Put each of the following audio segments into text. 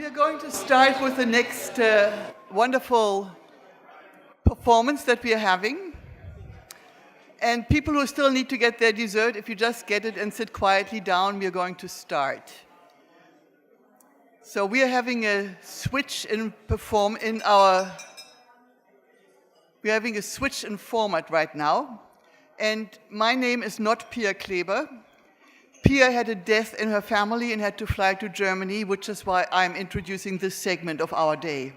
We are going to start with the next wonderful performance that we are having. And people who still need to get their dessert, if you just get it and sit quietly down, we are going to start. So we are having a switch in format right now. And my name is not Pia Kleber. Pia had a death in her family and had to fly to Germany, which is why I'm introducing this segment of our day.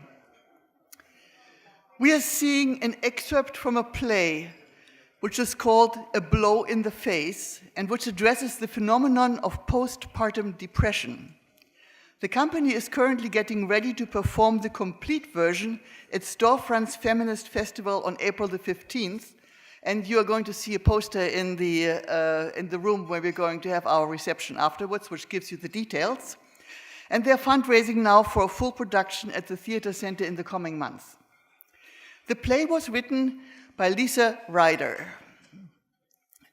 We are seeing an excerpt from a play which is called A Blow in the Face and which addresses the phenomenon of postpartum depression. The company is currently getting ready to perform the complete version at Storefront's Feminist Festival on April the 15th, and you are going to see a poster in the room where we're going to have our reception afterwards, which gives you the details. And they're fundraising now for a full production at the Theater Center in the coming months. The play was written by Ryder,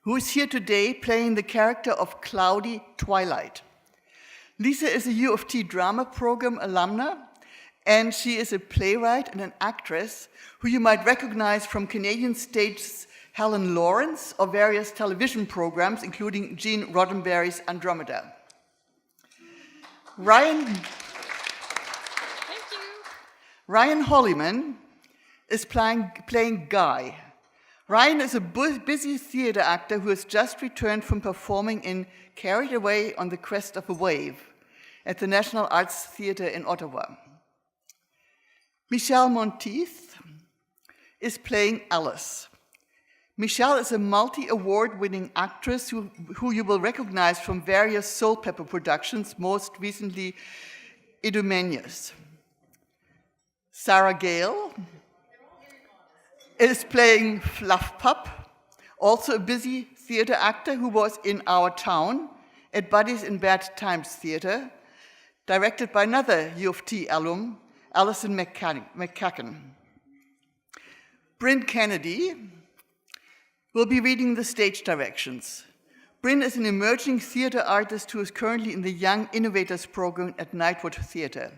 who is here today playing the character of Cloudy Twilight. Lisa is a U of T drama program alumna, and she is a playwright and an actress who you might recognize from Canadian stage's Helen Lawrence or various television programs, including Gene Roddenberry's Andromeda. Ryan Hollyman is playing Guy. Ryan is a busy theater actor who has just returned from performing in Carried Away on the Crest of a Wave at the National Arts Theatre in Ottawa. Michelle Monteith is playing Alice. Michelle is a multi-award-winning actress who you will recognize from various Soul Pepper productions, most recently Idomeneus. Sarah Gale is playing Fluff Pup, also a busy theater actor who was in Our Town at Buddies in Bad Times Theater, directed by another U of T alum, Alison McCacken. Bryn Kennedy will be reading the stage directions. Bryn is an emerging theater artist who is currently in the Young Innovators program at Nightwood Theater.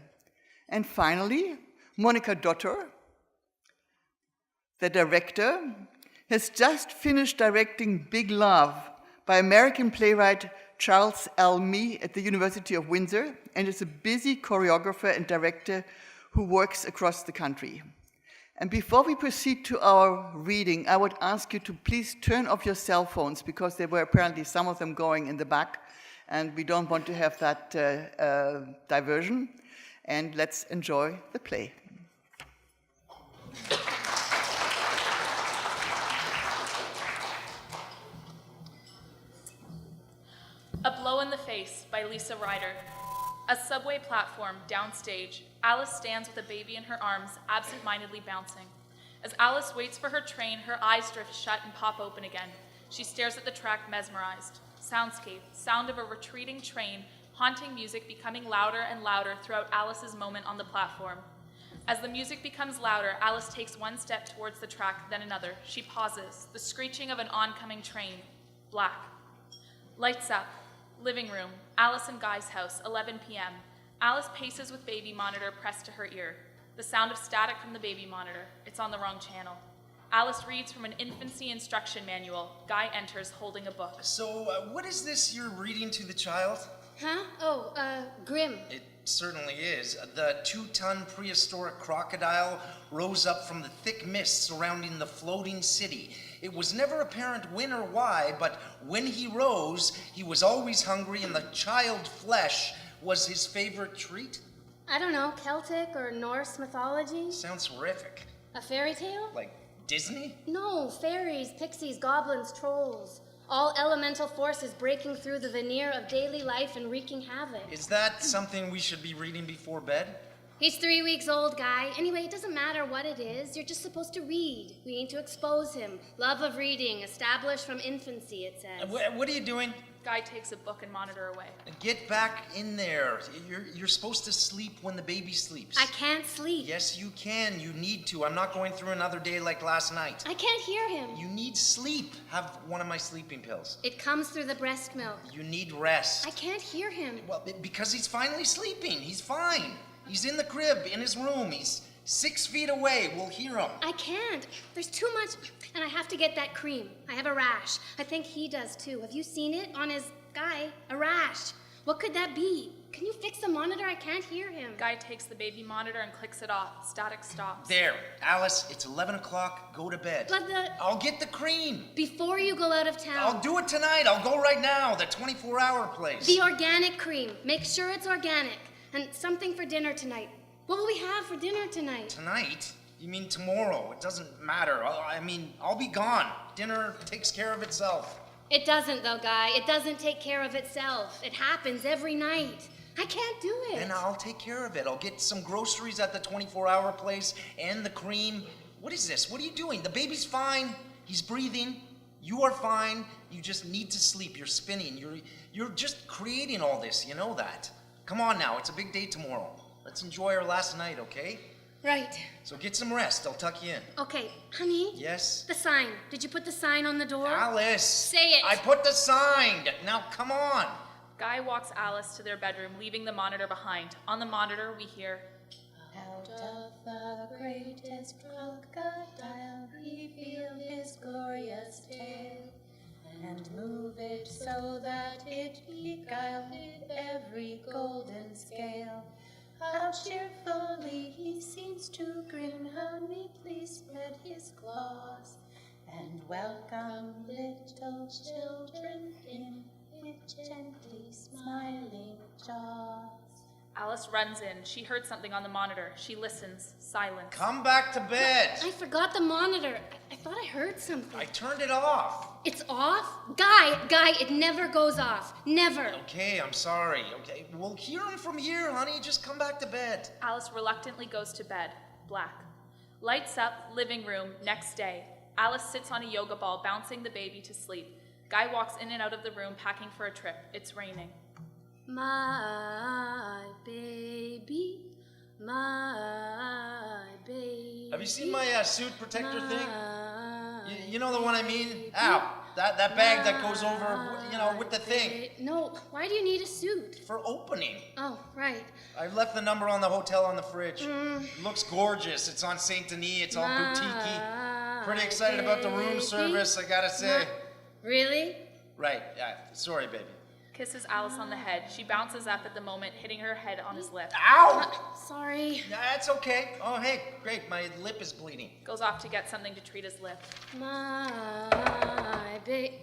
And finally, Monica Dottor, the director, has just finished directing Big Love by American playwright Charles L. Mee at the University of Windsor, and is a busy choreographer and director who works across the country. And before we proceed to our reading, I would ask you to please turn off your cell phones, because there were apparently some of them going in the back, and we don't want to have that diversion. And let's enjoy the play. A Blow in the Face by Ryder. A subway platform, downstage, Alice stands with a baby in her arms, absent-mindedly bouncing. As Alice waits for her train, her eyes drift shut and pop open again. She stares at the track, mesmerized. Soundscape, sound of a retreating train, haunting music becoming louder and louder throughout Alice's moment on the platform. As the music becomes louder, Alice takes one step towards the track, then another. She pauses, the screeching of an oncoming train. Black. Lights up. Living room, Alice and Guy's house, 11 p.m. Alice paces with baby monitor pressed to her ear. The sound of static from the baby monitor. It's on the wrong channel. Alice reads from an infancy instruction manual. Guy enters holding a book. So, what is this you're reading to the child? Huh? Oh, Grimm. It certainly is. The 2-ton prehistoric crocodile rose up from the thick mist surrounding the floating city. It was never apparent when or why, but when he rose, he was always hungry, and the child flesh was his favorite treat. I don't know, Celtic or Norse mythology? Sounds horrific. A fairy tale? Like Disney? No, fairies, pixies, goblins, trolls. All elemental forces breaking through the veneer of daily life and wreaking havoc. Is that something we should be reading before bed? He's 3 weeks old, Guy. Anyway, it doesn't matter what it is. You're just supposed to read. We need to expose him. Love of reading, established from infancy, it says. What are you doing? Guy takes a book and monitor away. Get back in there. You're supposed to sleep when the baby sleeps. I can't sleep. Yes, you can. You need to. I'm not going through another day like last night. I can't hear him. You need sleep. Have one of my sleeping pills. It comes through the breast milk. You need rest. I can't hear him. Well, because he's finally sleeping. He's fine. He's in the crib, in his room. He's 6 feet away. We'll hear him. I can't. There's too much, and I have to get that cream. I have a rash. I think he does too. Have you seen it on his guy? A rash. What could that be? Can you fix the monitor? I can't hear him. Guy takes the baby monitor and clicks it off. Static stops. There, Alice, it's 11 o'clock. Go to bed. But I'll get the cream. before you go out of town. I'll do it tonight. I'll go right now. The 24-hour place. The organic cream. Make sure it's organic. And something for dinner tonight. What will we have for dinner tonight? Tonight? You mean tomorrow? It doesn't matter. I'll be gone. Dinner takes care of itself. It doesn't, though, Guy. It doesn't take care of itself. It happens every night. I can't do it. Then I'll take care of it. I'll get some groceries at the 24-hour place and the cream. What is this? What are you doing? The baby's fine. He's breathing. You are fine. You just need to sleep. You're spinning. You're just creating all this. You know that. Come on now. It's a big day tomorrow. Let's enjoy our last night, okay? Right. So get some rest. I'll tuck you in. Okay, honey. Yes? The sign. Did you put the sign on the door? Alice! Say it. I put the sign! Now, come on! Guy walks Alice to their bedroom, leaving the monitor behind. On the monitor, we hear, Out of the greatest crocodile, reveal his glorious tail, and move it so that it beguiled every golden scale. How cheerfully he seems to grin, how neatly spread his claws, and welcome little children in with gently smiling jaws. Alice runs in. She heard something on the monitor. She listens. Silence. Come back to bed! I forgot the monitor. I thought I heard something. I turned it off. It's off? Guy, it never goes off. Never. Okay, I'm sorry. Okay, we'll hear him from here, honey. Just come back to bed. Alice reluctantly goes to bed. Black. Lights up, living room, next day. Alice sits on a yoga ball, bouncing the baby to sleep. Guy walks in and out of the room, packing for a trip. It's raining. My baby, my baby. Have you seen my suit protector thing? my You know the one I mean? Ow, that bag that goes over, with the thing. No, why do you need a suit? For opening. Oh, right. I've left the number on the hotel on the fridge. It looks gorgeous. It's on Saint Denis. It's all boutique-y. Pretty excited about the room service, I gotta say. Really? Right, yeah. Sorry, baby. Kisses Alice on the head. She bounces up at the moment, hitting her head on his lip. Ow! Sorry. That's okay. Oh, hey, great. My lip is bleeding. Goes off to get something to treat his lip. My baby.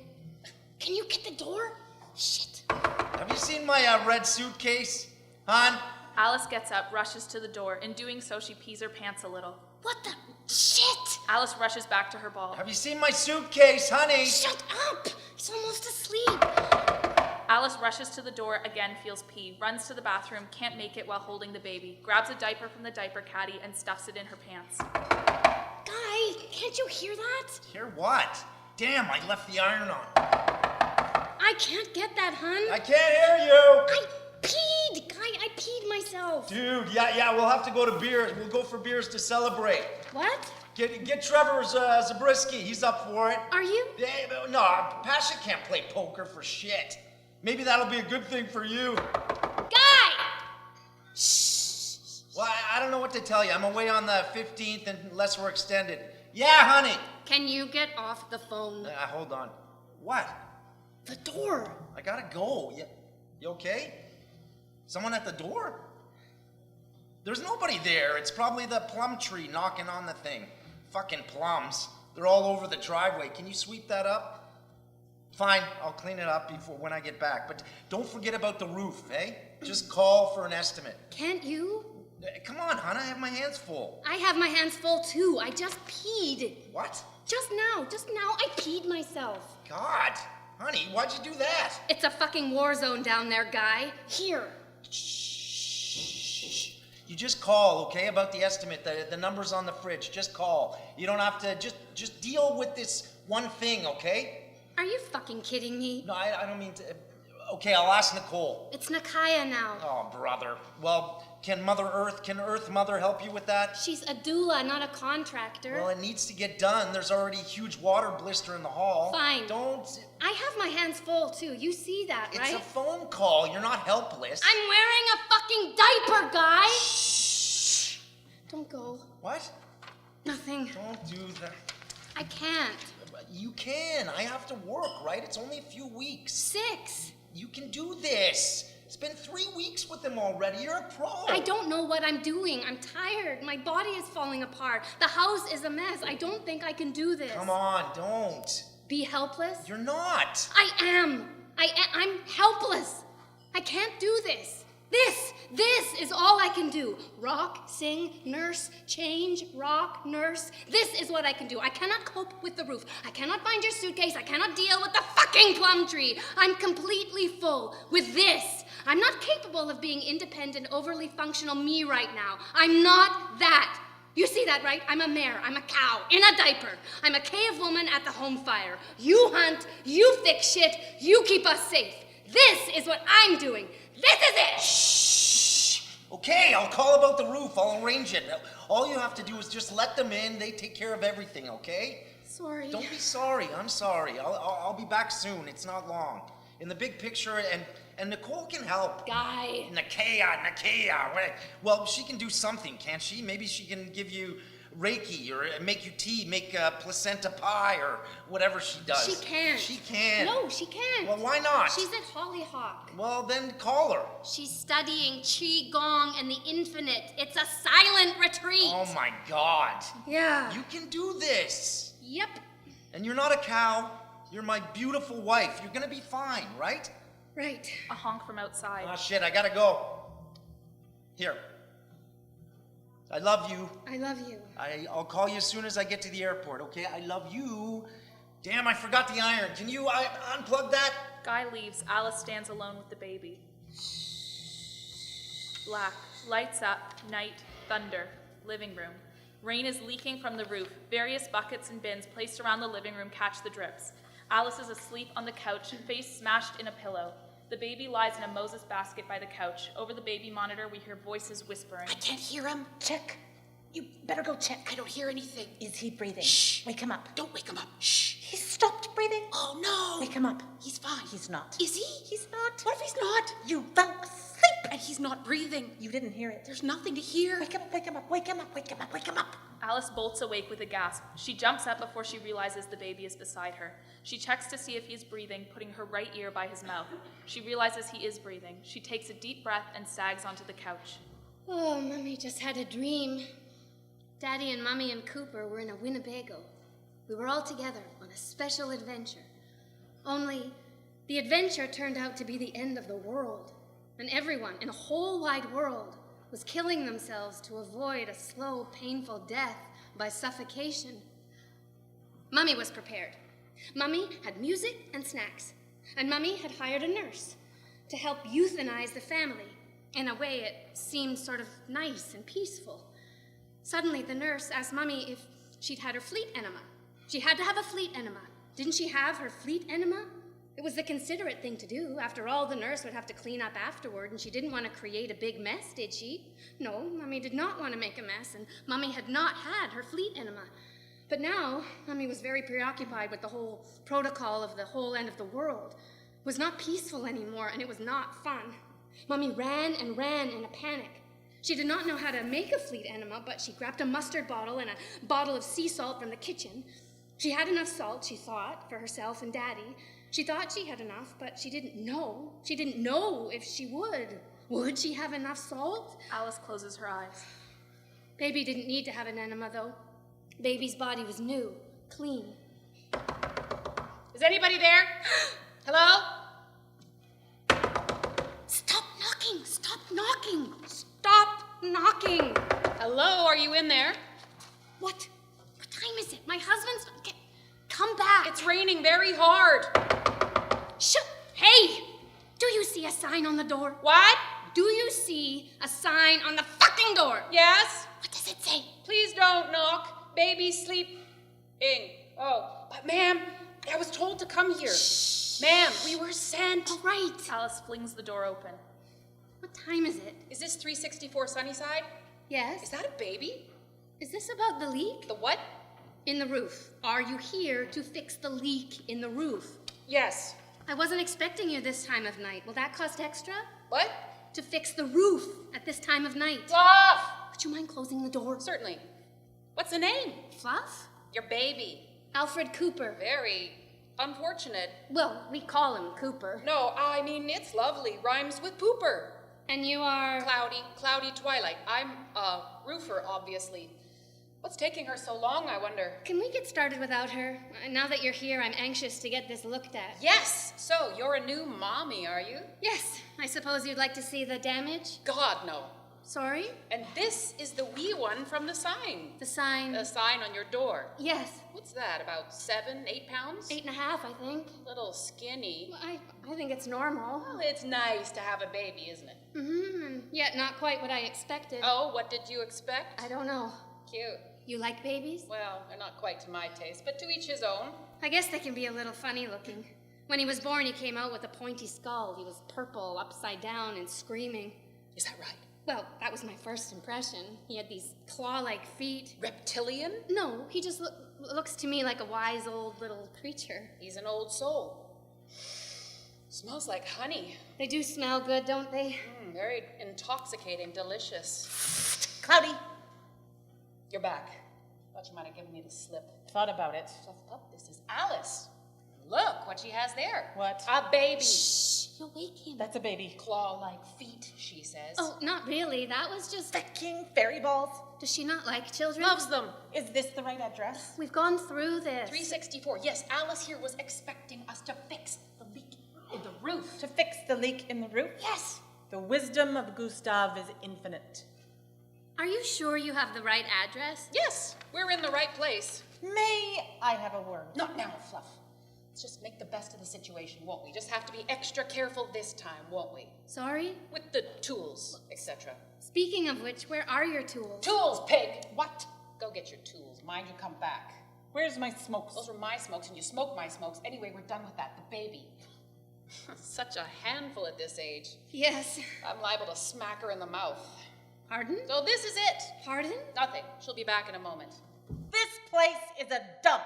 Can you get the door? Shit. Have you seen my red suitcase, hon? Alice gets up, rushes to the door. In doing so, she pees her pants a little. What the shit? Alice rushes back to her ball. Have you seen my suitcase, honey? Shut up! He's almost asleep. Alice rushes to the door, again feels pee, runs to the bathroom, can't make it while holding the baby, grabs a diaper from the diaper caddy and stuffs it in her pants. Guy, can't you hear that? Hear what? Damn, I left the iron on. I can't get that, hun. I can't hear you! I peed! Guy, I peed myself. Dude, yeah, we'll have to go to beers. We'll go for beers to celebrate. What? Get Trevor's Zabriskie. He's up for it. Are you? Yeah, no, Pasha can't play poker for shit. Maybe that'll be a good thing for you. Guy! Shh. Well, I don't know what to tell you. I'm away on the 15th unless we're extended. Yeah, honey. Can you get off the phone? Hold on. What? The door. I gotta go. You okay? Someone at the door? There's nobody there. It's probably the plum tree knocking on the thing. Fucking plums. They're all over the driveway. Can you sweep that up? Fine, I'll clean it up when I get back. But don't forget about the roof, eh? Just call for an estimate. Can't you? Come on, hon, I have my hands full. I have my hands full too. I just peed. What? Just now, I peed myself. God, honey, why'd you do that? It's a fucking war zone down there, Guy. Here. Shh. You just call, okay, about the estimate. The number's on the fridge. Just call. You don't have to, just deal with this one thing, okay? Are you fucking kidding me? No, I don't mean to. Okay, I'll ask Nicole. It's Nakaya now. Oh, brother. Well, can Earth Mother help you with that? She's a doula, not a contractor. Well, it needs to get done. There's already a huge water blister in the hall. Fine. Don't. I have my hands full too. You see that, right? It's a phone call. You're not helpless. I'm wearing a fucking diaper, Guy. Shh. Don't go. What? Nothing. Don't do that. I can't. You can. I have to work, right? It's only a few weeks. 6. You can do this. It's been 3 weeks with them already. You're a pro. I don't know what I'm doing. I'm tired. My body is falling apart. The house is a mess. I don't think I can do this. Come on, don't. Be helpless? You're not. I am. I'm helpless. I can't do this. This is all I can do. Rock, sing, nurse, change, rock, nurse. This is what I can do. I cannot cope with the roof. I cannot find your suitcase. I cannot deal with the fucking plum tree. I'm completely full with this. I'm not capable of being independent, overly functional me right now. I'm not that. You see that, right? I'm a mare. I'm a cow in a diaper. I'm a cave woman at the home fire. You hunt, you fix shit, you keep us safe. This is what I'm doing. This is it! Shh. Okay, I'll call about the roof. I'll arrange it. All you have to do is just let them in. They take care of everything, okay? Sorry. Don't be sorry. I'm sorry. I'll be back soon. It's not long. In the big picture, and Nicole can help. Guy. Nakia. Well, she can do something, can't she? Maybe she can give you Reiki or make you tea, make placenta pie or whatever she does. She can. She can. No, she can't. Well, why not? She's at Hollyhock. Well, then call her. She's studying Qi Gong and the infinite. It's a silent retreat. Oh my God. Yeah. You can do this. Yep. And you're not a cow. You're my beautiful wife. You're gonna be fine, right? Right. A honk from outside. Ah, shit, I gotta go. Here. I love you. I love you. I'll call you as soon as I get to the airport, okay? I love you. Damn, I forgot the iron. Can you unplug that? Guy leaves. Alice stands alone with the baby. Black. Lights up. Night. Thunder. Living room. Rain is leaking from the roof. Various buckets and bins placed around the living room catch the drips. Alice is asleep on the couch, face smashed in a pillow. The baby lies in a Moses basket by the couch. Over the baby monitor, we hear voices whispering. I can't hear him. Check. You better go check. I don't hear anything. Is he breathing? Shh. Wake him up. Don't wake him up. Shh. He stopped breathing. Oh, no. Wake him up. He's fine. He's not. Is he? He's not. What if he's not? You fell asleep. And he's not breathing. You didn't hear it. There's nothing to hear. Wake him up, wake him up, wake him up, wake him up, wake him up. Alice bolts awake with a gasp. She jumps up before she realizes the baby is beside her. She checks to see if he is breathing, putting her right ear by his mouth. She realizes he is breathing. She takes a deep breath and sags onto the couch. Oh, Mommy just had a dream. Daddy and Mommy and Cooper were in a Winnebago. We were all together on a special adventure. Only the adventure turned out to be the end of the world. And everyone in the whole wide world was killing themselves to avoid a slow, painful death by suffocation. Mummy was prepared. Mummy had music and snacks, and Mummy had hired a nurse to help euthanize the family. In a way, it seemed sort of nice and peaceful. Suddenly, the nurse asked Mummy if she'd had her fleet enema. She had to have a fleet enema. Didn't she have her fleet enema? It was the considerate thing to do. After all, the nurse would have to clean up afterward, and she didn't want to create a big mess, did she? No, Mummy did not want to make a mess, and Mummy had not had her fleet enema. But now, Mummy was very preoccupied with the whole protocol of the whole end of the world. It was not peaceful anymore, and it was not fun. Mummy ran and ran in a panic. She did not know how to make a fleet enema, but she grabbed a mustard bottle and a bottle of sea salt from the kitchen. She had enough salt, she thought, for herself and Daddy. She thought she had enough, but she didn't know. She didn't know if she would. Would she have enough salt? Alice closes her eyes. Baby didn't need to have an enema, though. Baby's body was new, clean. Is anybody there? Hello? Stop knocking! Stop knocking! Stop knocking! Hello, are you in there? What? What time is it? My husband's... Come back! It's raining very hard. Shut! Hey! Do you see a sign on the door? What? Do you see a sign on the fucking door? Yes? What does it say? Please don't knock. Baby's sleeping. Oh, but ma'am, I was told to come here. Shh. Ma'am, we were sent. All right. Alice flings the door open. What time is it? Is this 364 Sunnyside? Yes. Is that a baby? Is this about the leak? The what? In the roof. Are you here to fix the leak in the roof? Yes. I wasn't expecting you this time of night. Will that cost extra? What? To fix the roof at this time of night. Off! Would Would you mind closing the door? Certainly. What's the name? Fluff? Your baby. Alfred Cooper. Very unfortunate. Well, we call him Cooper. No, I mean, it's lovely. Rhymes with pooper. And you are... Cloudy twilight. I'm a roofer, obviously. What's taking her so long, I wonder? Can we get started without her? Now that you're here, I'm anxious to get this looked at. Yes! So, you're a new mommy, are you? Yes. I suppose you'd like to see the damage? God, no. Sorry? And this is the wee one from the sign. The sign... The sign on your door. Yes. What's that, about 7, 8 pounds? 8.5, I think. Little skinny. Well, I think it's normal. Well, it's nice to have a baby, isn't it? Mm-hmm. And yet not quite what I expected. Oh, what did you expect? I don't know. Cute. You like babies? Well, they're not quite to my taste, but to each his own. I guess they can be a little funny looking. When he was born, he came out with a pointy skull. He was purple, upside down, and screaming. Is that right? Well, that was my first impression. He had these claw-like feet. Reptilian? No, he just looks to me like a wise old little creature. He's an old soul. Smells like honey. They do smell good, don't they? Very intoxicating, delicious. Cloudy. You're back. Thought you might have given me the slip. Thought about it. Fluff up, this is Alice. Look what she has there. What? A baby. Shh, you'll wake him. That's a baby. Claw-like feet, she says. Oh, not really. That was just... Freaking fairy balls. Does she not like children? Loves them. Is this the right address? We've gone through this. 364. Yes, Alice here was expecting us to fix the leak in the roof. To fix the leak in the roof? Yes. The wisdom of Gustav is infinite. Are you sure you have the right address? Yes, we're in the right place. May I have a word? Not now, Fluff. Let's just make the best of the situation, won't we? Just have to be extra careful this time, won't we? Sorry? With the tools, etc. Speaking of which, where are your tools? Tools, pig! What? Go get your tools. Mind you come back. Where's my smokes? Those were my smokes, and you smoke my smokes. Anyway, we're done with that. The baby. Such a handful at this age. Yes. I'm liable to smack her in the mouth. Pardon? So this is it. Pardon? Nothing. She'll be back in a moment. This place is a dump.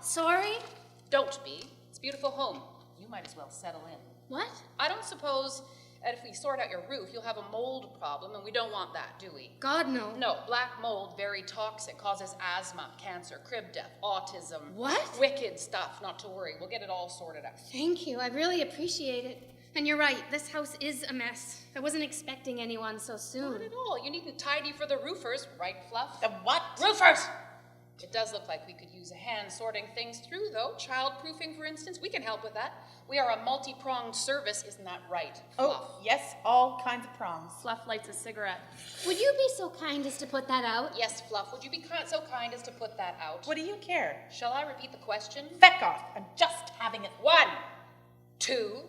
Sorry? Don't be. It's a beautiful home. You might as well settle in. What? I don't suppose that if we sort out your roof, you'll have a mold problem, and we don't want that, do we? God, no. No, black mold, very toxic, causes asthma, cancer, crib death, autism. What? Wicked stuff, not to worry. We'll get it all sorted out. Thank you. I really appreciate it. And you're right, this house is a mess. I wasn't expecting anyone so soon. Not at all. You needn't tidy for the roofers, right, Fluff? The what? Roofers! It does look like we could use a hand sorting things through, though. Child-proofing, for instance. We can help with that. We are a multi-pronged service, isn't that right, Fluff? Oh, yes, all kinds of prongs. Fluff lights a cigarette. Would you be so kind as to put that out? Yes, Fluff. Would you be so kind as to put that out? What do you care? Shall I repeat the question? Feck off. I'm just having it. 1, 2,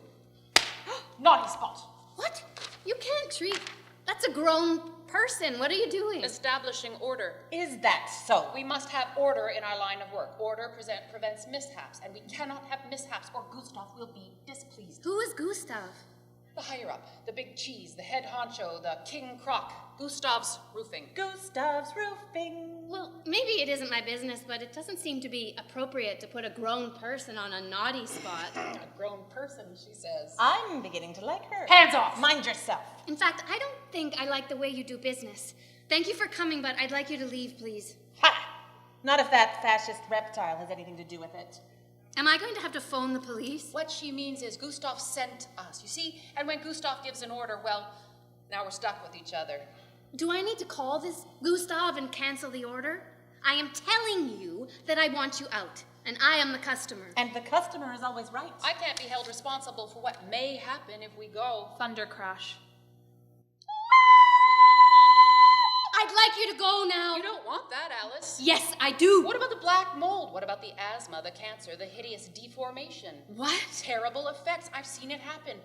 naughty spot. What? You can't treat... That's a grown person. What are you doing? Establishing order. Is that so? We must have order in our line of work. Order prevents mishaps, and we cannot have mishaps or Gustav will be displeased. Who is Gustav? The higher up, the big cheese, the head honcho, the king croc, Gustav's roofing. Gustav's roofing. Well, maybe it isn't my business, but it doesn't seem to be appropriate to put a grown person on a naughty spot. A grown person, she says. I'm beginning to like her. Hands off! Mind yourself. In fact, I don't think I like the way you do business. Thank you for coming, but I'd like you to leave, please. Ha! Not if that fascist reptile has anything to do with it. Am I going to have to phone the police? What she means is Gustav sent us, you see? And when Gustav gives an order, well, now we're stuck with each other. Do I need to call this Gustav and cancel the order? I am telling you that I want you out, and I am the customer. And the customer is always right. I can't be held responsible for what may happen if we go. Thunder crash. I'd like you to go now. You don't want that, Alice. Yes, I do. What about the black mold? What about the asthma, the cancer, the hideous deformation? What? Terrible effects. I've seen it happen.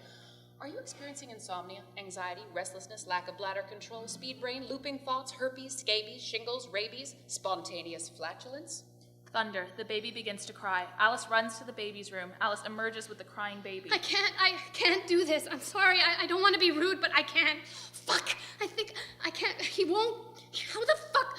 Are you experiencing insomnia, anxiety, restlessness, lack of bladder control, speed brain, looping thoughts, herpes, scabies, shingles, rabies, spontaneous flatulence? Thunder. The baby begins to cry. Alice runs to the baby's room. Alice emerges with the crying baby. I can't do this. I'm sorry. I don't want to be rude, but I can't. Fuck. I think I can't. He won't. How the fuck?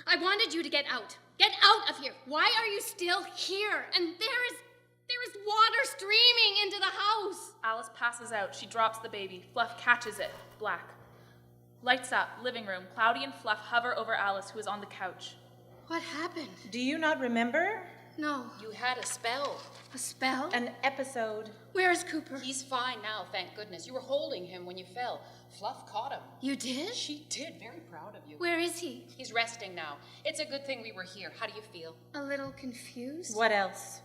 I wanted you to get out. Get out of here. Why are you still here? And there is water streaming into the house. Alice passes out. She drops the baby. Fluff catches it. Black. Lights up, living room. Cloudy and Fluff hover over Alice, who is on the couch. What happened? Do you not remember? No. You had a spell. A spell? An episode. Where is Cooper? He's fine now, thank goodness. You were holding him when you fell. Fluff caught him. You did? She did. Very proud of you. Where is he? He's resting now. It's a good thing we were here. How do you feel? A little confused? What else?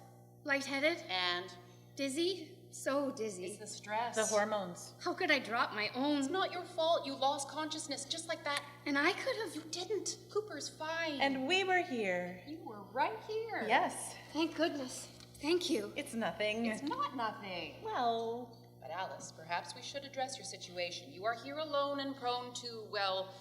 Lightheaded? And Dizzy? So dizzy. it's the stress. The hormones. How could I drop my own? It's not your fault. You lost consciousness just like that. And I could have... You didn't. Cooper's fine. And we were here. you were right here. Yes. Thank goodness. Thank you. It's nothing. It's not nothing. Well, But Alice, perhaps we should address your situation. You are here alone and prone to, well,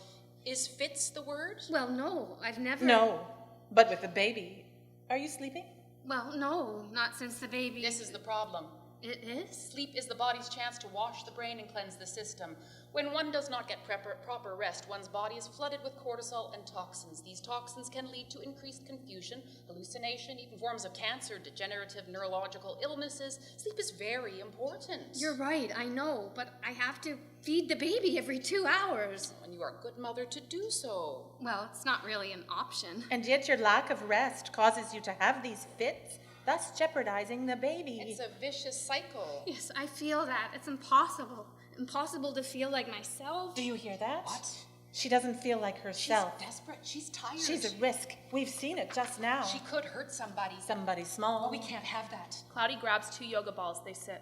is fits the word? Well, no, I've never... no. But with the baby. Are you sleeping? Well, no, not since the baby... This is the problem. It is? Sleep is the body's chance to wash the brain and cleanse the system. When one does not get proper rest, one's body is flooded with cortisol and toxins. These toxins can lead to increased confusion, hallucination, even forms of cancer, degenerative neurological illnesses. Sleep is very important. You're right, I know, but I have to feed the baby every 2 hours. And you are a good mother to do so. Well, it's not really an option. And yet your lack of rest causes you to have these fits, thus jeopardizing the baby. It's a vicious cycle. Yes, I feel that. It's impossible. Impossible to feel like myself. Do you hear that? What? She doesn't feel like She's herself. desperate. She's tired. She's a risk. We've seen it just now. She could hurt somebody. Somebody small. Oh, we can't have that. Cloudy grabs 2 yoga balls. They sit.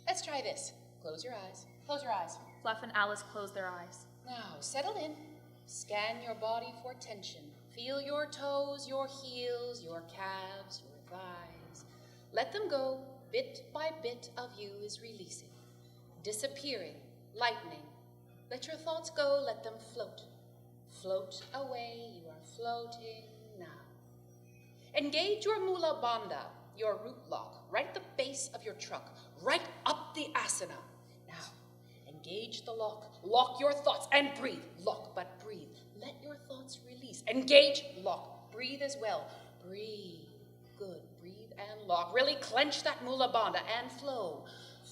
Let's try this. Close your eyes. Close your eyes. Fluff and Alice close their eyes. Now, settle in. Scan your body for tension. Feel your toes, your heels, your calves, your thighs. Let them go. Bit by bit of you is releasing, disappearing, lightening. Let your thoughts go. Let them float. Float away. You are floating now. Engage your mula bandha, your root lock, right at the base of your trunk, right up the asana. Now, engage the lock. Lock your thoughts and breathe. Lock, but breathe. Let your thoughts release. Engage, lock. Breathe as well. Breathe. Good. Breathe and lock. Really clench that mula bandha and flow.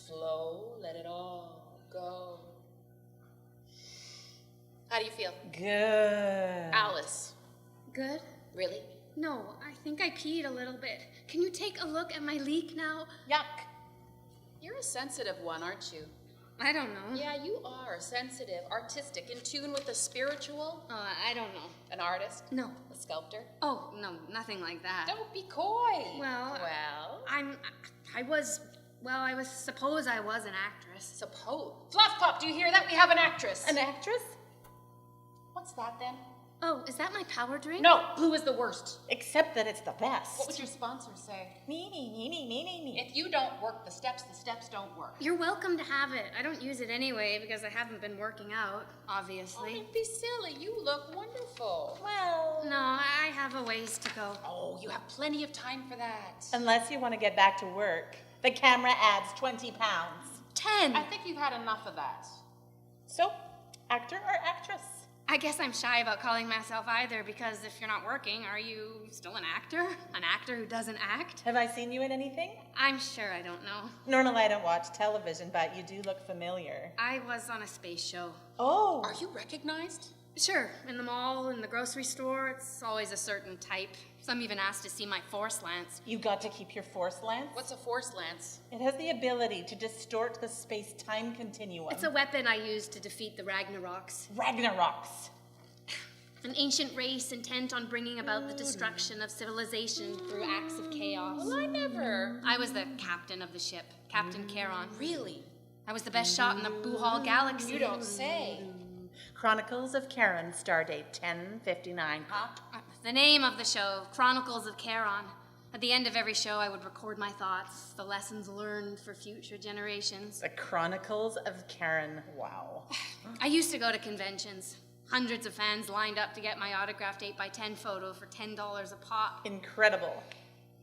Flow. Let it all go. How do you feel? Good. Alice. Good? Really? No, I think I peed a little bit. Can you take a look at my leak now? Yuck. You're a sensitive one, aren't you? I don't know. Yeah, you are sensitive, artistic, in tune with the spiritual. Oh, I don't know. An artist? No. A sculptor? Oh, no, nothing like that. Don't be coy. Well, I suppose I was an actress. Suppose. Fluff Pop, do you hear that? We have an actress. An actress? What's that then? Oh, is that my power drink? No, blue is the worst. Except that it's the best. What would your sponsor say? Me. If you don't work the steps don't work. You're welcome to have it. I don't use it anyway because I haven't been working out, Oh, obviously. don't be silly. You look wonderful. Well, No, I have a ways to go. Oh, you have plenty of time for that. unless you want to get back to work. The camera adds 20 pounds. 10! I think you've had enough of that. So, actor or actress? I guess I'm shy about calling myself either because if you're not working, are you still an actor? An actor who doesn't act? Have I seen you in anything? I'm sure I don't know. Normally I don't watch television, but you do look familiar. I was on a space show. Oh. Are you recognized? Sure, in the mall, in the grocery store, it's always a certain type. Some even ask to see my force lance. You got to keep your force lance? What's a force lance? It has the ability to distort the space-time continuum. It's a weapon I use to defeat the Ragnaroks. Ragnaroks. An ancient race intent on bringing about the destruction of civilization through acts of chaos. Well, I never. I was the captain of the ship, Captain Charon. Really? I was the best shot in the Buhal galaxy. You don't say. Chronicles of Karen, stardate 10:59. Huh? The name of the show, Chronicles of Charon. At the end of every show, I would record my thoughts, the lessons learned for future generations. The Chronicles of Karen. Wow. I used to go to conventions. Hundreds of fans lined up to get my autographed 8x10 photo for $10 a pop. Incredible.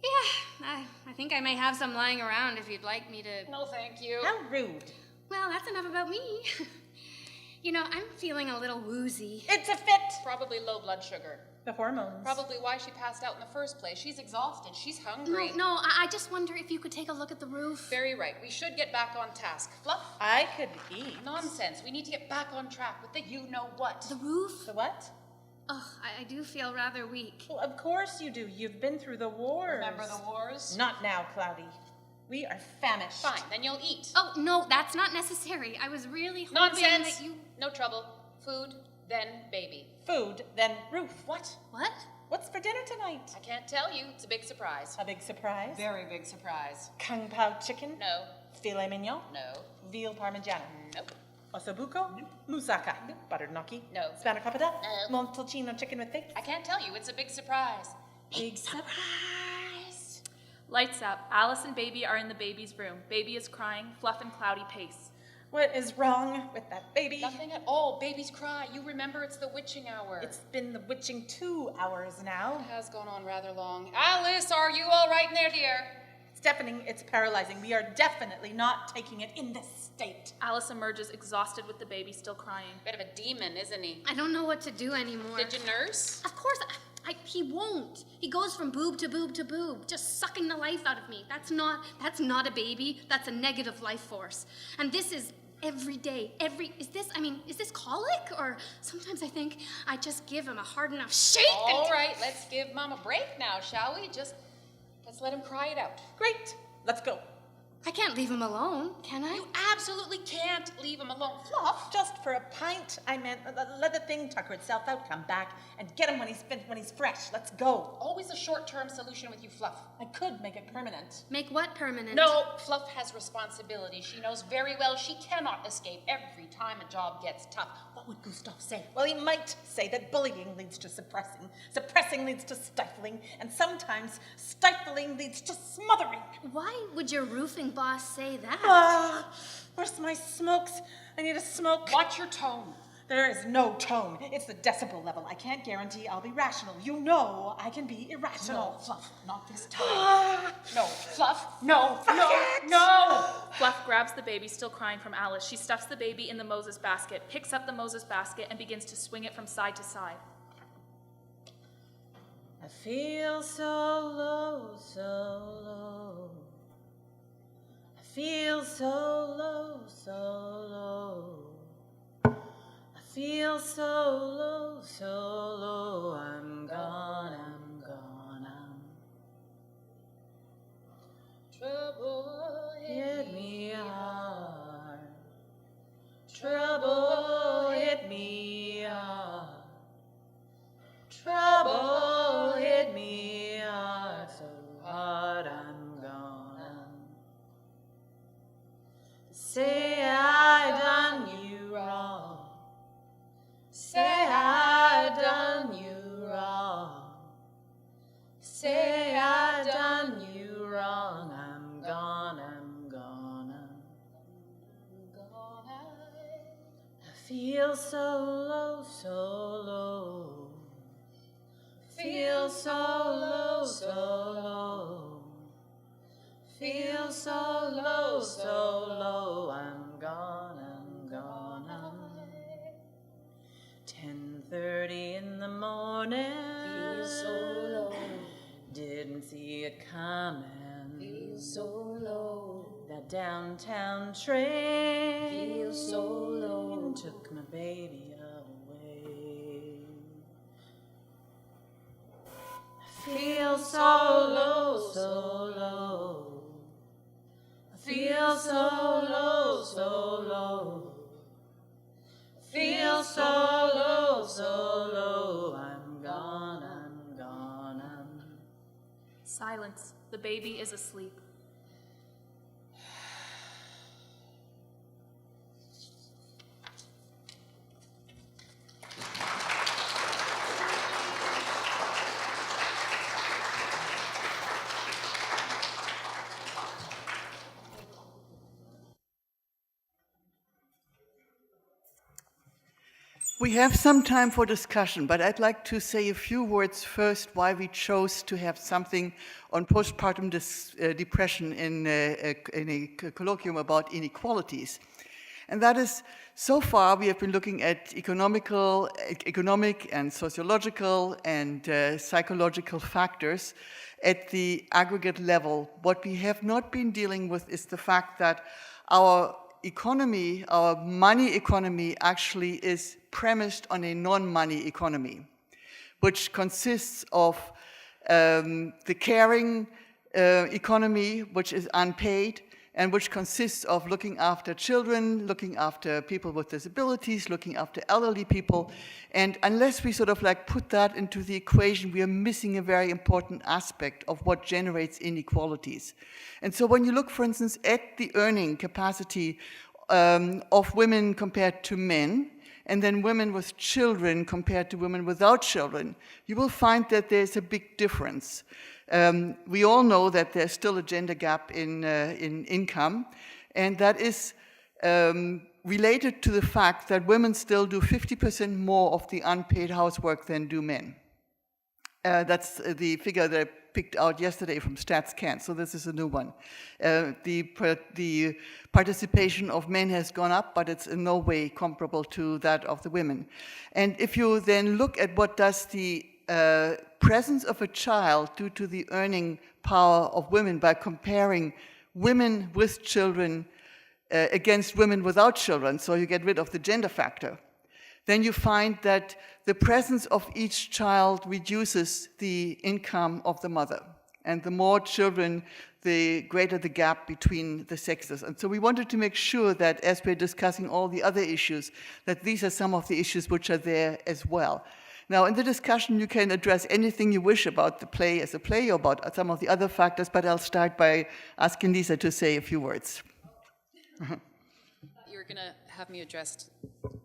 Yeah, I think I may have some lying around if you'd like me to... No, thank you. How rude. Well, that's enough about me. You know, I'm feeling a little woozy. It's a fit. Probably low blood sugar. The hormones. Probably why she passed out in the first place. She's exhausted. She's hungry. No, I just wonder if you could take a look at the roof. Very right. We should get back on task. Fluff? I could eat. Nonsense. We need to get back on track with the you-know-what. The roof? The what? Oh, I do feel rather weak. Well, of course you do. You've been through the wars. Remember the wars? Not now, Cloudy. We are famished. Fine, then you'll eat. Oh, no, that's not necessary. I was really hoping Nonsense! that you... No trouble. Food, then baby. Food, then roof. What? What? What's for dinner tonight? I can't tell you. It's a big surprise. A big surprise? Very big surprise. Kung Pao chicken? No. Filet mignon? No. Veal parmigiano? Nope. Ossobuco? Moussaka? Buttered gnocchi? No. Spanakopita? No. Montalcino chicken with bacon? I can't tell you. It's a big surprise. Big surprise! Lights out. Alice and Baby are in the baby's room. Baby is crying. Fluff and Cloudy pace. What is wrong with that baby? Nothing at all. Babies cry. You remember it's the witching hour. It's been the witching 2 hours now. It has gone on rather long. Alice, are you all right in there, dear? It's deafening, it's paralyzing. We are definitely not taking it in this state. Alice emerges exhausted with the baby still crying. Bit of a demon, isn't he? I don't know what to do anymore. Did you nurse? Of course, he won't. He goes from boob to boob to boob, just sucking the life out of me. That's not a baby. That's a negative life force. And this is every day. Is this colic? Or sometimes I think I just give him a hard enough shake. All right, let's give Mom a break now, shall we? Let's let him cry it out. Great, let's go. I can't leave him alone, can I? You absolutely can't leave him alone. Fluff. Just for a pint, I meant, let the thing tucker itself out, come back, and get him when he's fresh. Let's go. Always a short-term solution with you, Fluff. I could make it permanent. Make what permanent? No, Fluff has responsibility. She knows very well she cannot escape every time a job gets tough. What would Gustav say? Well, he might say that bullying leads to suppressing, suppressing leads to stifling, and sometimes stifling leads to smothering. Why would your roofing boss say that? Ah, where's my smokes? I need a smoke. Watch your tone. There is no tone. It's the decibel level. I can't guarantee I'll be rational. You know I can be irrational. No, Fluff, not this time. No, Fluff, no. Fluff grabs the baby still crying from Alice. She stuffs the baby in the Moses basket, picks up the Moses basket, and begins to swing it from side to side. I feel so low, so low. I feel so low, so low. I feel so low, so low. I'm gone, I'm gone, Trouble hit me hard. Trouble hit me hard. Trouble hit me hard, so hard I'm gone. Say I done you wrong. Say I done you wrong. Say I done you wrong. I'm gone, I'm gone, I'm gone. I feel so low, so low. Feel so low, so low. Feel so low, so low. I'm gone, I'm gone, I'm 10:30 in the morning. Feel so low. Didn't see it coming. Feel so low. That downtown train. Feel so low. Took my baby away. I feel so low, so low. I feel so low, so low. Feel so low, so low. I'm gone, I'm gone, I'm... Silence. The baby is asleep. We have some time for discussion, but I'd like to say a few words first why we chose to have something on postpartum depression in a colloquium about inequalities. And that is, so far we have been looking at economic and sociological and psychological factors at the aggregate level. What we have not been dealing with is the fact that our economy, our money economy, actually is premised on a non-money economy, which consists of the caring economy, which is unpaid, and which consists of looking after children, looking after people with disabilities, looking after elderly people. And unless we sort of like put that into the equation, we are missing a very important aspect of what generates inequalities. And so when you look, for instance, at the earning capacity of women compared to men, and then women with children compared to women without children, you will find that there's a big difference. We all know that there's still a gender gap in income, and that is related to the fact that women still do 50% more of the unpaid housework than do men. That's the figure that I picked out yesterday from StatsCan, so this is a new one. The participation of men has gone up, but it's in no way comparable to that of the women. And if you then look at what does the presence of a child due to the earning power of women by comparing women with children against women without children, so you get rid of the gender factor, then you find that the presence of each child reduces the income of the mother. And the more children, the greater the gap between the sexes. And so we wanted to make sure that as we're discussing all the other issues, that these are some of the issues which are there as well. Now, in the discussion, you can address anything you wish about the play as a play or about some of the other factors, but I'll start by asking Lisa to say a few words. You were going to have me address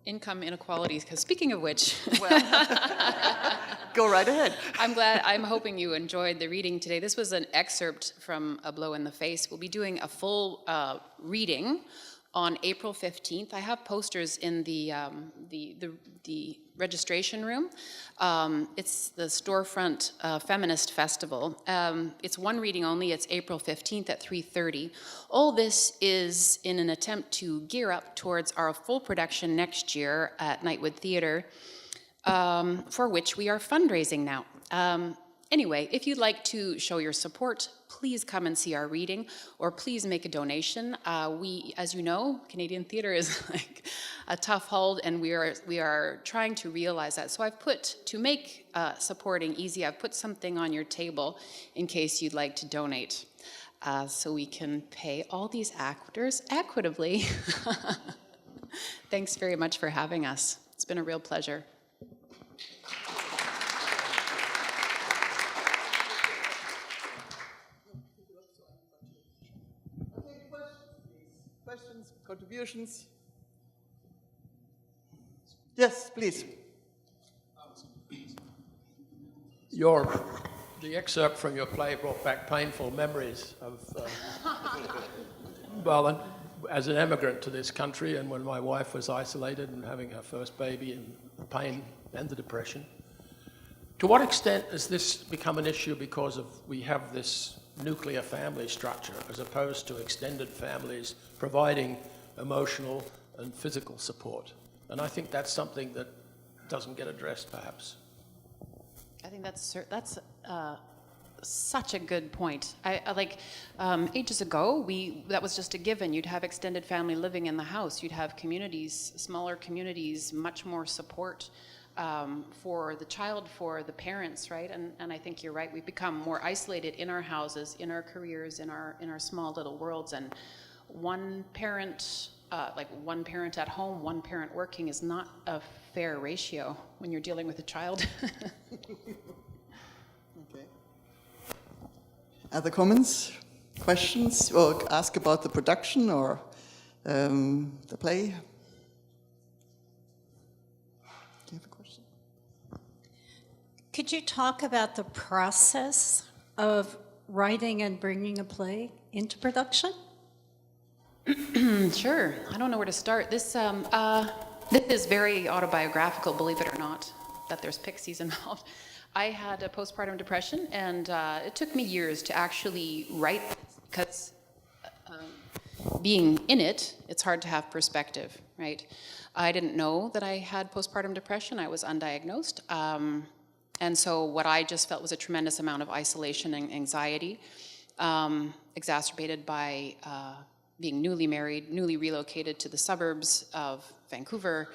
income inequalities, because speaking of which... Well, go right ahead. I'm hoping you enjoyed the reading today. This was an excerpt from A Blow in the Face. We'll be doing a full reading on April 15th. I have posters in the registration room. It's the Storefront Feminist Festival. It's one reading only. It's April 15th at 3:30. All this is in an attempt to gear up towards our full production next year at Nightwood Theatre, for which we are fundraising now. Anyway, if you'd like to show your support, please come and see our reading, or please make a donation. We, as you know, Canadian theatre is like a tough hold, and we are trying to realize that. So I've put, to make supporting easy, I've put something on your table in case you'd like to donate, so we can pay all these actors equitably. Thanks very much for having us. It's been a real pleasure. Questions, contributions? Yes, please. The excerpt from your play brought back painful memories of, well, as an immigrant to this country, and when my wife was isolated and having her first baby, and the pain and the depression. To what extent has this become an issue because we have this nuclear family structure as opposed to extended families providing emotional and physical support? And I think that's something that doesn't get addressed, perhaps. I think that's such a good point. Ages ago, that was just a given. You'd have extended family living in the house. You'd have communities, smaller communities, much more support for the child, for the parents, right? And I think you're right. We've become more isolated in our houses, in our careers, in our small little worlds. And one parent at home, one parent working is not a fair ratio when you're dealing with a child. Okay. Other comments, questions, or ask about the production or the play? Do you have a question? Could you talk about the process of writing and bringing a play into production? Sure. I don't know where to start. This is very autobiographical, believe it or not, that there's pixies involved. I had a postpartum depression, and it took me years to actually write, because being in it, it's hard to have perspective, right? I didn't know that I had postpartum depression. I was undiagnosed. And so what I just felt was a tremendous amount of isolation and anxiety, exacerbated by being newly married, newly relocated to the suburbs of Vancouver.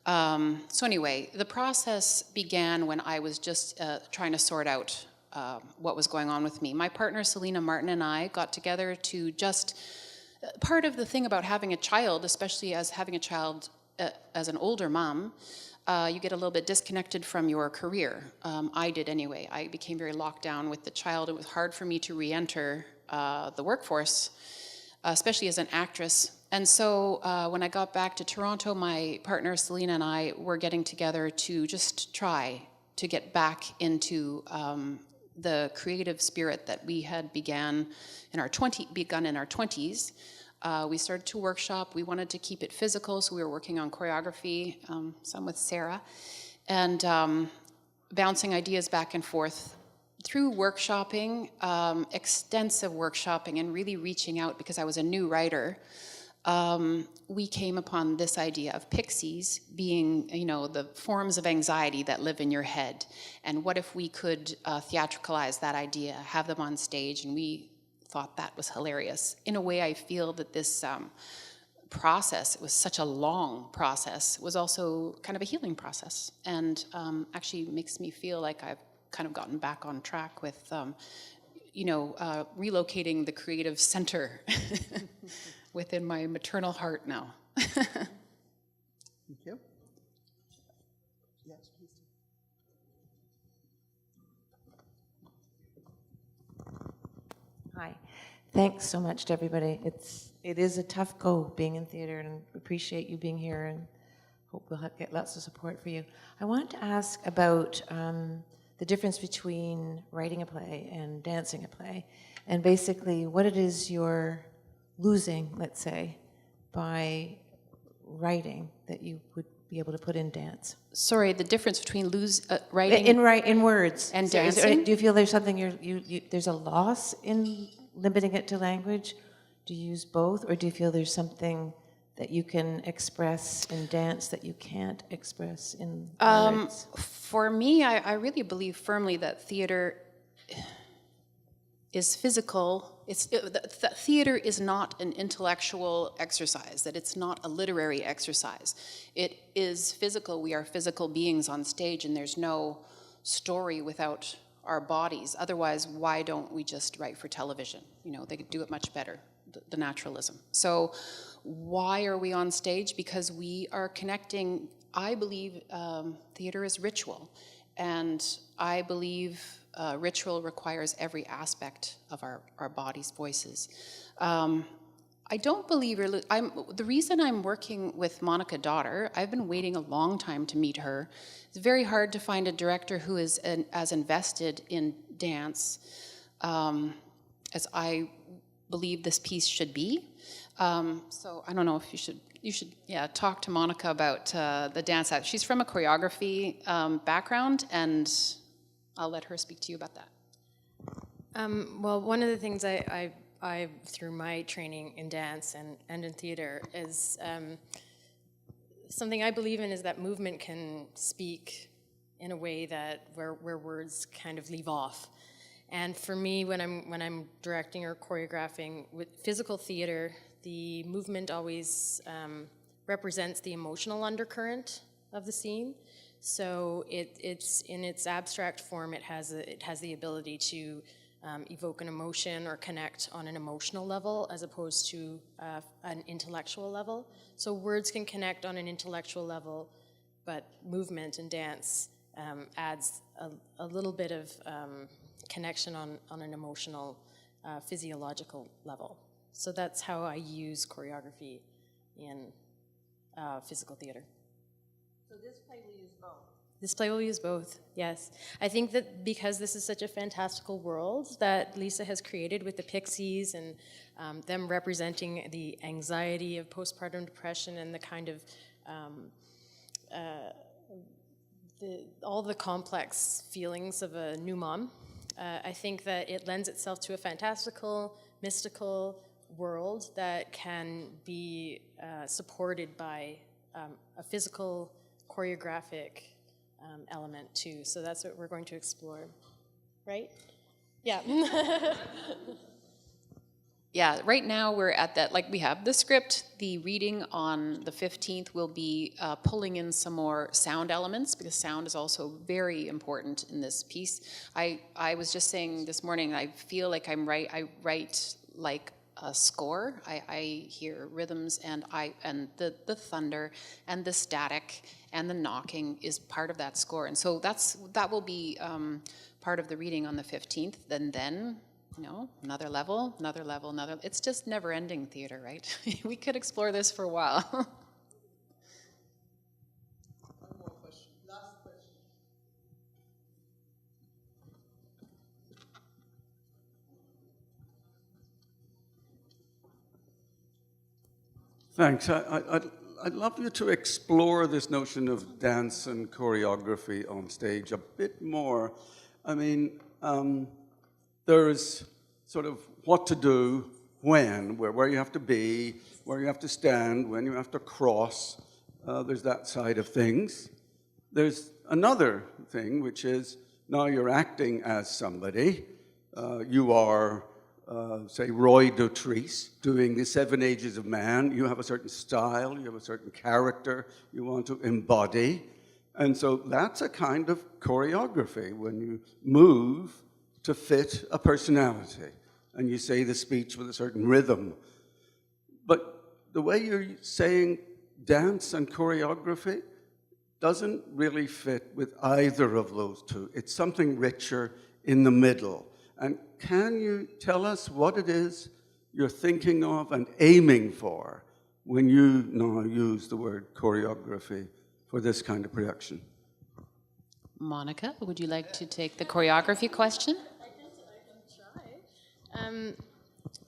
So anyway, the process began when I was just trying to sort out what was going on with me. My partner, Selena Martin, and I got together to just, part of the thing about having a child, especially as having a child as an older mom, you get a little bit disconnected from your career. I did anyway. I became very locked down with the child. It was hard for me to re-enter the workforce, especially as an actress. And so when I got back to Toronto, my partner Selena and I were getting together to just try to get back into the creative spirit that we had begun in our 20s. We started to workshop. We wanted to keep it physical, so we were working on choreography, some with Sarah, and bouncing ideas back and forth through workshopping, extensive workshopping, and really reaching out because I was a new writer. We came upon this idea of pixies being, the forms of anxiety that live in your head. And what if we could theatricalize that idea, have them on stage, and we thought that was hilarious. In a way, I feel that this process, it was such a long process, was also kind of a healing process, and actually makes me feel like I've kind of gotten back on track with, relocating the creative center within my maternal heart now. Thank you. Yes, please. Hi. Thanks so much to everybody. It is a tough go being in theater, and appreciate you being here, and hope we'll get lots of support for you. I wanted to ask about the difference between writing a play and dancing a play, and basically what it is you're losing, let's say, by writing that you would be able to put in dance. Sorry, the difference between writing in words and so dancing? do you feel there's something there's a loss in limiting it to language? Do you use both, or do you feel there's something that you can express in dance that you can't express in words? For me, I really believe firmly that theater is physical. Theater is not an intellectual exercise, that it's not a literary exercise. It is physical. We are physical beings on stage, and there's no story without our bodies. Otherwise, why don't we just write for television? They could do it much better, the naturalism. So why are we on stage? Because we are connecting. I believe theater is ritual, and I believe ritual requires every aspect of our bodies' voices. I don't believe the reason I'm working with Monica Dottor, I've been waiting a long time to meet her. It's very hard to find a director who is as invested in dance as I believe this piece should be. So I don't know if you should talk to Monica about the dance. She's from a choreography background, and I'll let her speak to you about that. Well, one of the things I through my training in dance and in theater is something I believe in, is that movement can speak in a way that where words kind of leave off. And for me, when I'm directing or choreographing with physical theater, the movement always represents the emotional undercurrent of the scene. So it's in its abstract form, it has the ability to evoke an emotion or connect on an emotional level as opposed to an intellectual level. So words can connect on an intellectual level, but movement and dance adds a little bit of connection on an emotional, physiological level. So that's how I use choreography in physical theater. So this play will use both? This play will use both, yes. I think that because this is such a fantastical world that Lisa has created with the pixies and them representing the anxiety of postpartum depression and the kind of all the complex feelings of a new mom, I think that it lends itself to a fantastical, mystical, world that can be supported by a physical, choreographic element too. So that's what we're going to explore, right? Yeah. Yeah, right now we're at that, like we have the script. The reading on the 15th will be pulling in some more sound elements, because sound is also very important in this piece. I was just saying this morning, I feel like I write like a score. I hear rhythms and the thunder and the static and the knocking is part of that score. And so that will be part of the reading on the 15th. Then another level. It's just never-ending theater, right? We could explore this for a while. One more question. Last question. Thanks. I'd love you to explore this notion of dance and choreography on stage a bit more. I mean, there's sort of what to do, when, where you have to be, where you have to stand, when you have to cross. There's that side of things. There's another thing, which is now you're acting as somebody. You are, say, Roy Dotrice, doing the 7 Ages of Man. You have a certain style, you have a certain character you want to embody. And so that's a kind of choreography, when you move to fit a personality, and you say the speech with a certain rhythm. But the way you're saying dance and choreography doesn't really fit with either of those two. It's something richer in the middle. And can you tell us what it is you're thinking of and aiming for when you now use the word choreography for this kind of production? Monica, would you like to take the choreography question?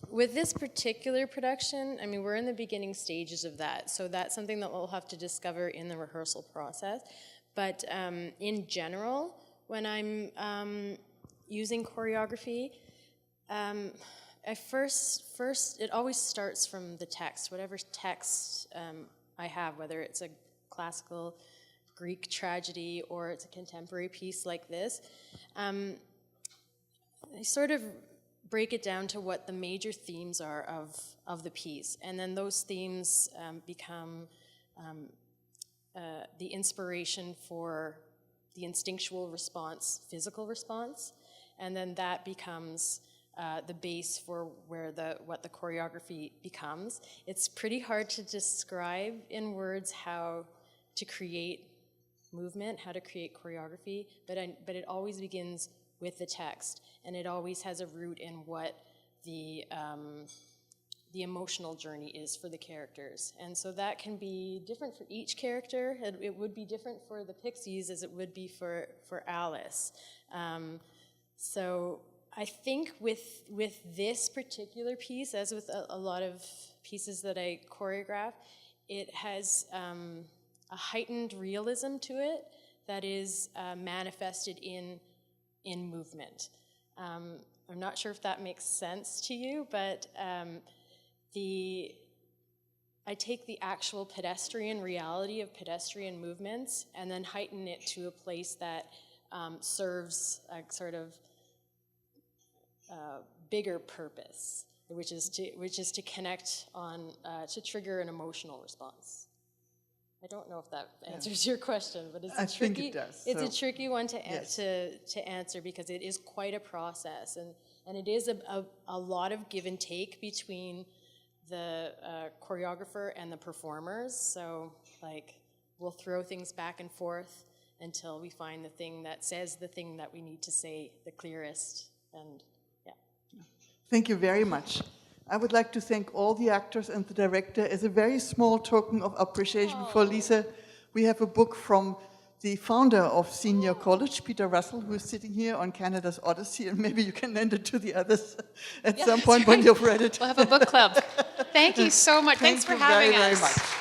With this particular production, I mean, we're in the beginning stages of that, so that's something that we'll have to discover in the rehearsal process. But in general, when I'm using choreography, first it always starts from the text, whatever text I have, whether it's a classical Greek tragedy or it's a contemporary piece like this. I sort of break it down to what the major themes are of the piece, and then those themes become the inspiration for the instinctual response, physical response, and then that becomes the base for what the choreography becomes. It's pretty hard to describe in words how to create movement, how to create choreography, but it always begins with the text, and it always has a root in what the emotional journey is for the characters. And so that can be different for each character. It would be different for the Pixies as it would be for Alice. So I think with this particular piece, as with a lot of pieces that I choreograph, it has a heightened realism to it that is manifested in movement. I'm not sure if that makes sense to you, but I take the actual pedestrian reality of pedestrian movements and then heighten it to a place that serves a sort of bigger purpose, which is to connect on, to trigger an emotional response. I don't know if that answers your question, but it's a tricky. It's a tricky one to answer because it is quite a process, and it is a lot of give and take between the choreographer and the performers. So like we'll throw things back and forth until we find the thing that says the thing that we need to say the clearest. And yeah. Thank you very much. I would like to thank all the actors and the director. As a very small token of appreciation for Lisa, we have a book from the founder of Senior College, Peter Russell, who is sitting here on Canada's Odyssey, and maybe you can lend it to the others at some point when you've read it. We'll have a book club. Thank you so much. Thanks for having us. Thank you very, very much.